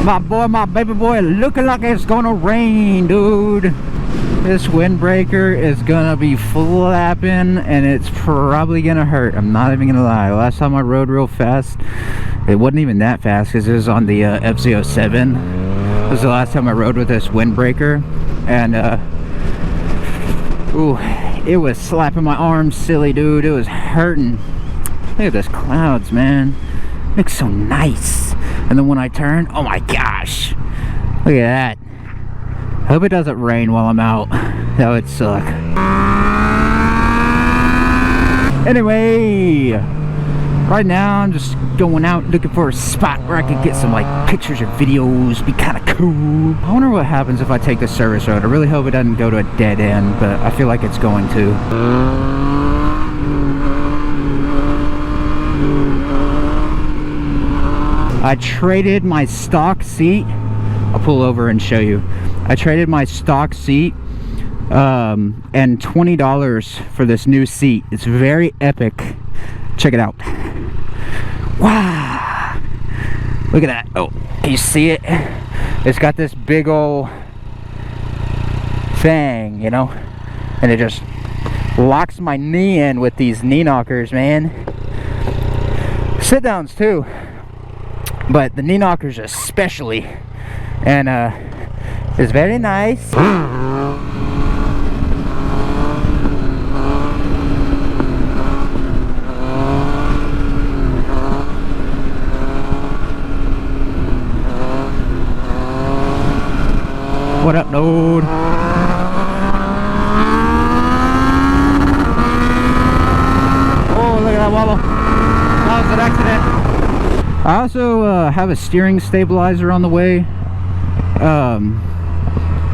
My baby boy, looking like it's gonna rain, dude. This windbreaker is gonna be flapping and it's probably gonna hurt. I'm not even gonna lie. Last time I rode real fast, it wasn't even that fast because it was on the MT07. It was the last time I rode with this windbreaker, and ooh, it was slapping my arms silly, dude. It was hurting. Look at those clouds, man. It looks so nice. And then when I turn, oh my gosh, look at that. I hope it doesn't rain while I'm out. That would suck. Anyway, right now I'm just going out looking for a spot where I can get some like pictures or videos. Be kind of cool. I wonder what happens if I take the service road. I really hope it doesn't go to a dead end, but I feel like it's going to. I traded my stock seat. I'll pull over and show you. I traded my stock seat and $20 for this new seat. It's very epic. Check it out. Wow, look at that. Oh, can you see it? It's got this big old thing, you know, and it just locks my knee in with these knee knockers, man. Sit downs too, but the knee knockers especially. And it's very nice. What up, dude? Oh, look at that wobble. That was an accident. I also have a steering stabilizer on the way.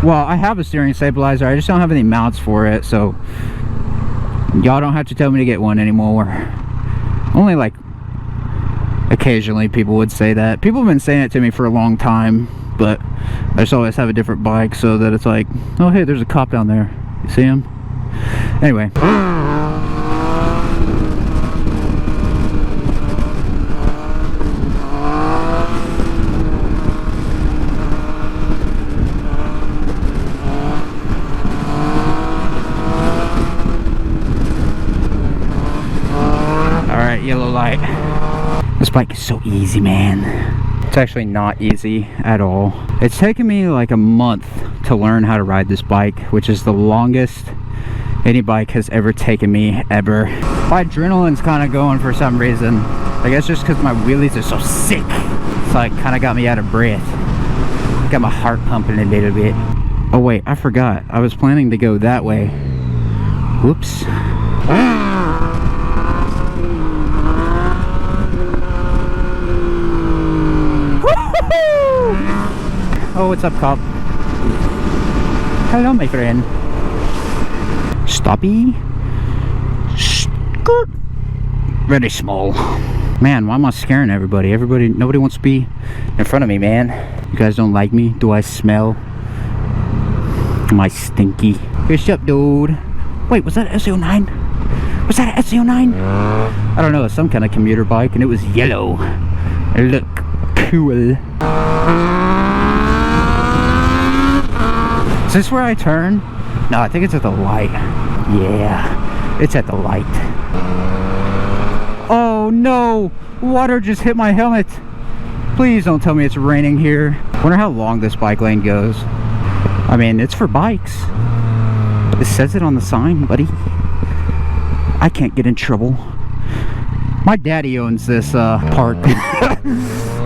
Well, I have a steering stabilizer, I just don't have any mounts for it, so y'all don't have to tell me to get one anymore. Only like occasionally people would say that. People have been saying it to me for a long time, but I just always have a different bike so that it's like, oh hey, there's a cop down there, you see him? Anyway, yellow light. This bike is so easy, man. It's actually not easy at all. It's taken me like a month to learn how to ride this bike, which is the longest any bike has ever taken me, ever. My adrenaline's kind of going for some reason. I guess just because my wheelies are so sick. It's like kind of got me out of breath. Got my heart pumping a little bit. Oh wait, I forgot. I was planning to go that way. Whoops. Oh, what's up, cop? Hello, my friend. Stoppy. Skirt. Very small. Man, why am I scaring everybody? Nobody wants to be in front of me, man. You guys don't like me? Do I smell? Am I stinky? What's up, dude? Wait, was that an SO9? Was that an SO9? I don't know, it's some kind of commuter bike, and it was yellow. It looked cool. Is this where I turn? No, I think it's at the light. Yeah, it's at the light. Oh no! Water just hit my helmet. Please don't tell me it's raining here. Wonder how long this bike lane goes. I mean, it's for bikes. It says it on the sign, buddy. I can't get in trouble. My daddy owns this park.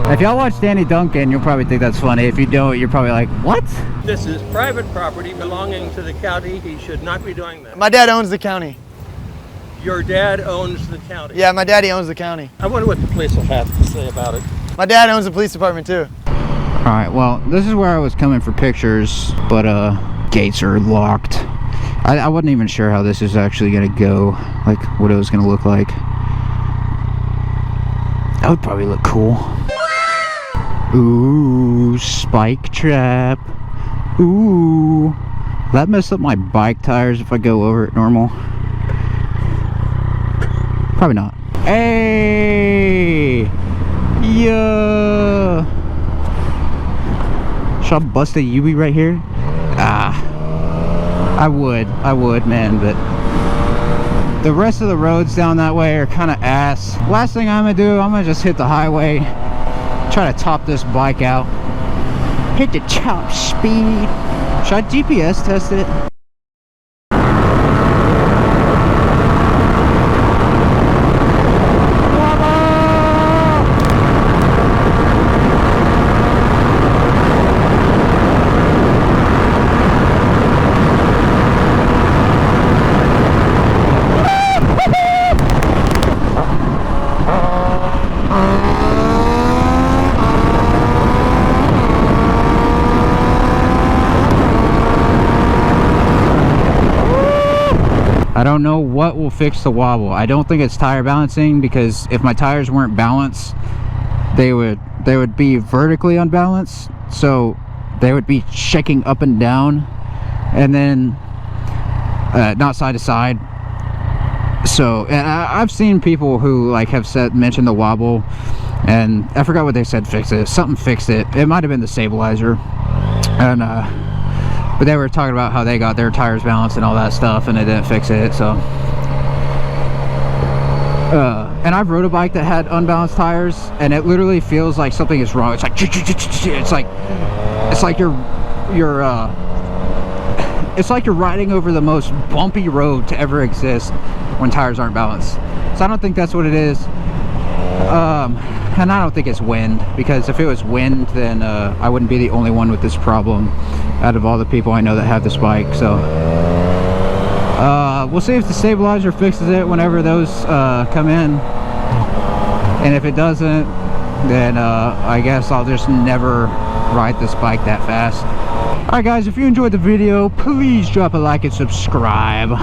If y'all watch Danny Duncan, you'll probably think that's funny. If you don't, you're probably like, what? This is private property belonging to the county. He should not be doing that. My dad owns the county. Your dad owns the county? Yeah, my daddy owns the county. I wonder what the police will have to say about it. My dad owns the police department too. Alright, well, this is where I was coming for pictures, but gates are locked. I wasn't even sure how this is actually gonna go, like what it was gonna look like. That would probably look cool. Ooh, spike trap. Ooh, will that mess up my bike tires if I go over it normal? Probably not. Hey, yeah. Should I bust a U-B right here? I would, man, but the rest of the roads down that way are kind of ass. Last thing I'm gonna do, I'm gonna just hit the highway, try to top this bike out, hit the top speed. Should I GPS test it? I don't know what will fix the wobble. I don't think it's tire balancing, because if my tires weren't balanced, they would be vertically unbalanced, so they would be shaking up and down, and then not side to side. So, and I've seen people who like have mentioned the wobble, and I forgot what they said fixed it. Something fixed it. It might have been the stabilizer, and but they were talking about how they got their tires balanced and all that stuff, and it didn't fix it. So and I've rode a bike that had unbalanced tires, and it literally feels like something is wrong. It's like you're riding over the most bumpy road to ever exist when tires aren't balanced. So I don't think that's what it is. And I don't think it's wind, because if it was wind, then I wouldn't be the only one with this problem out of all the people I know that have this bike. So we'll see if the stabilizer fixes it whenever those come in, and if it doesn't, then I guess I'll just never ride this bike that fast. Alright guys, if you enjoyed the video, please drop a like and subscribe.